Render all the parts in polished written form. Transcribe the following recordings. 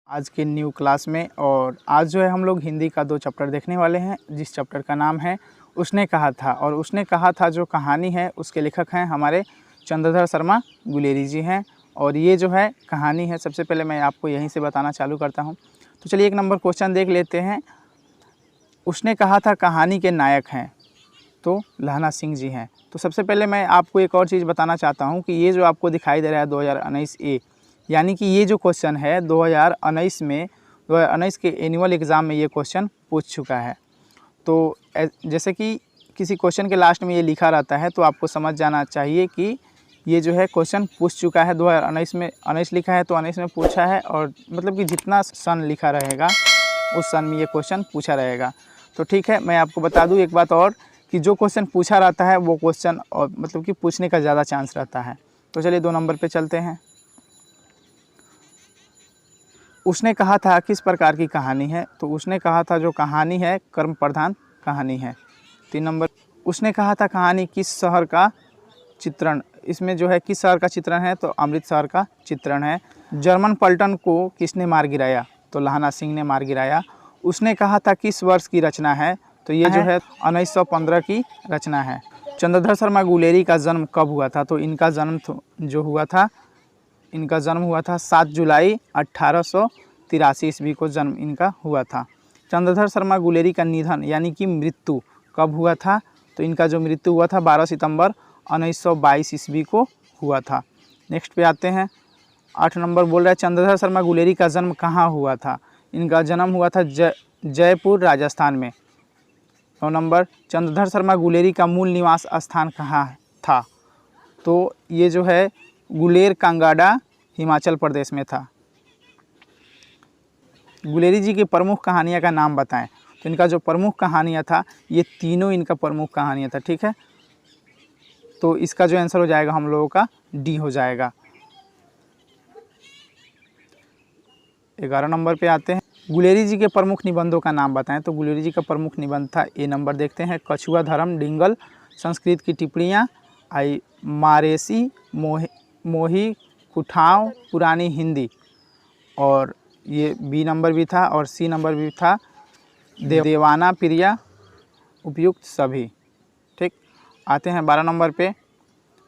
आज के new class में। और आज जो है हम लोग हिंदी का 2 चैप्टर देखने वाले हैं, जिस चैप्टर का नाम है उसने कहा था। और उसने कहा था जो कहानी है उसके लेखक हैं हमारे चंद्रधर शर्मा गुलेरी जी हैं। और ये जो है कहानी है, सबसे पहले मैं आपको यहीं से बताना चालू करता हूँ। तो चलिए 1 नंबर क्वेश्चन देख लेते हैं। उसने कहा था कहानी के नायक हैं तो लहना सिंह जी हैं। तो सबसे पहले मैं आपको एक और चीज़ बताना चाहता हूँ कि ये जो आपको दिखाई दे रहा है 2019 ए, यानी कि ये जो क्वेश्चन है 2019 के एनुअल एग्ज़ाम में ये क्वेश्चन पूछ चुका है। तो जैसे कि किसी क्वेश्चन के लास्ट में ये लिखा रहता है, तो आपको समझ जाना चाहिए कि ये जो है क्वेश्चन पूछ चुका है। 2019 में 19 लिखा है तो 19 में पूछा है, और मतलब कि जितना सन लिखा रहेगा उस सन में ये क्वेश्चन पूछा रहेगा। तो ठीक है, मैं आपको बता दूँ एक बात और कि जो क्वेश्चन पूछा रहता है वो क्वेश्चन और मतलब कि पूछने का ज़्यादा चांस रहता है। तो चलिए 2 नंबर पे चलते हैं। उसने कहा था किस प्रकार की कहानी है, तो उसने कहा था जो कहानी है कर्म प्रधान कहानी है। 3 नंबर, उसने कहा था कहानी किस शहर का चित्रण, इसमें जो है किस शहर का चित्रण है, तो अमृतसर का चित्रण है। जर्मन पलटन को किसने मार गिराया, तो लहना सिंह ने मार गिराया। उसने कहा था किस वर्ष की रचना है, तो ये जो है 1915 की रचना है। चंद्रधर शर्मा गुलेरी का जन्म कब हुआ था, तो इनका जन्म जो हुआ था, इनका जन्म हुआ था 7 जुलाई 1883 ईस्वी को जन्म इनका हुआ था। चंद्रधर शर्मा गुलेरी का निधन यानी कि मृत्यु कब हुआ था, तो इनका जो मृत्यु हुआ था 12 सितंबर 1922 ईस्वी को हुआ था। नेक्स्ट पे आते हैं। 8 नंबर बोल रहा है चंद्रधर शर्मा गुलेरी का जन्म कहाँ हुआ था, इनका जन्म हुआ था जयपुर राजस्थान में। 9 नंबर, चंद्रधर शर्मा गुलेरी का मूल निवास स्थान कहाँ था, तो ये जो है गुलेर कांगाडा हिमाचल प्रदेश में था। गुलेरी जी की प्रमुख कहानियाँ का नाम बताएं, तो इनका जो प्रमुख कहानियाँ था ये तीनों इनका प्रमुख कहानियाँ था। ठीक है, तो इसका जो आंसर हो जाएगा हम लोगों का डी हो जाएगा। 11 नंबर पे आते हैं। गुलेरी जी के प्रमुख निबंधों का नाम बताएं, तो गुलेरी जी का प्रमुख निबंध था, ए नंबर देखते हैं, कछुआ धर्म डिंगल, संस्कृत की टिप्पणियाँ, आई मारेसी मोही कुठाव पुरानी हिंदी, और ये बी नंबर भी था, और सी नंबर भी था, देवाना प्रिया उपयुक्त सभी। ठीक, आते हैं 12 नंबर पे।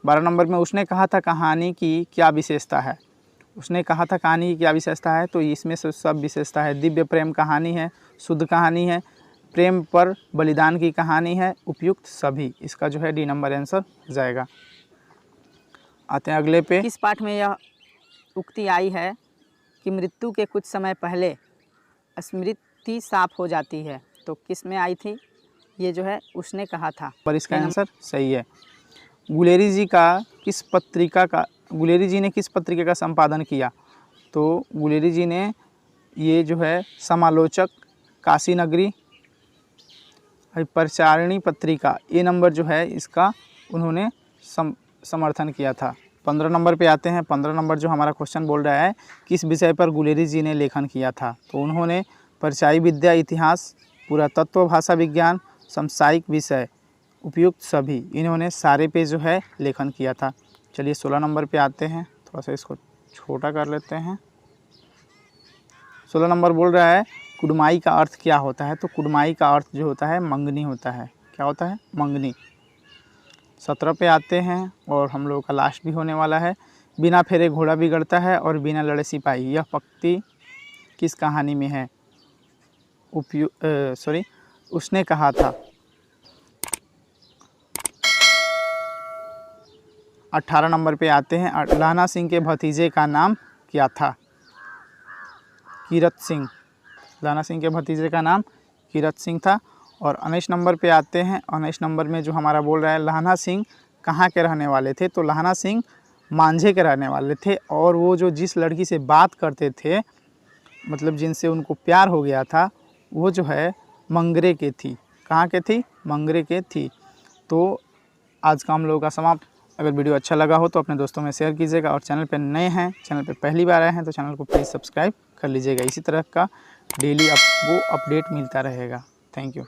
12 नंबर में उसने कहा था कहानी की क्या विशेषता है, उसने कहा था कहानी की क्या विशेषता है, तो इसमें से सब विशेषता है। दिव्य प्रेम कहानी है, शुद्ध कहानी है, प्रेम पर बलिदान की कहानी है, उपयुक्त सभी। इसका जो है डी नंबर आंसर जाएगा। आते हैं अगले पे। किस पाठ में यह उक्ति आई है कि मृत्यु के कुछ समय पहले स्मृति साफ हो जाती है, तो किस में आई थी, ये जो है उसने कहा था। पर इसका आंसर सही है। गुलेरी जी ने किस पत्रिका का संपादन किया, तो गुलेरी जी ने ये जो है समालोचक, काशी नगरी, प्रचारिणी पत्रिका, ये नंबर जो है इसका उन्होंने समर्थन किया था। 15 नंबर पे आते हैं। 15 नंबर जो हमारा क्वेश्चन बोल रहा है किस विषय पर गुलेरी जी ने लेखन किया था, तो उन्होंने परछाई विद्या, इतिहास, पुरातत्व, भाषा विज्ञान, समसामयिक विषय, उपयुक्त सभी, इन्होंने सारे पे जो है लेखन किया था। चलिए 16 नंबर पे आते हैं, थोड़ा सा इसको छोटा कर लेते हैं। 16 नंबर बोल रहा है कुड़माई का अर्थ क्या होता है, तो कुड़माई का अर्थ जो होता है मंगनी होता है। क्या होता है, मंगनी। 17 पे आते हैं, और हम लोगों का लास्ट भी होने वाला है। बिना फेरे घोड़ा बिगड़ता है और बिना लड़े सिपाही, यह पंक्ति किस कहानी में है, उसने कहा था। 18 नंबर पे आते हैं। लहना सिंह के भतीजे का नाम क्या था, कीरत सिंह। लहना सिंह के भतीजे का नाम कीरत सिंह था। और 19 नंबर पे आते हैं। 19 नंबर में जो हमारा बोल रहा है लहना सिंह कहाँ के रहने वाले थे, तो लहना सिंह मांझे के रहने वाले थे। और वो जो जिस लड़की से बात करते थे, मतलब जिनसे उनको प्यार हो गया था, वो जो है मंगरे के थी। कहाँ के थी, मंगरे के थी। तो आज का हम लोगों का समाप्त। अगर वीडियो अच्छा लगा हो तो अपने दोस्तों में शेयर कीजिएगा, और चैनल पर नए हैं, चैनल पर पहली बार आए हैं, तो चैनल को प्लीज़ सब्सक्राइब कर लीजिएगा। इसी तरह का डेली आपको अपडेट मिलता रहेगा। Thank you.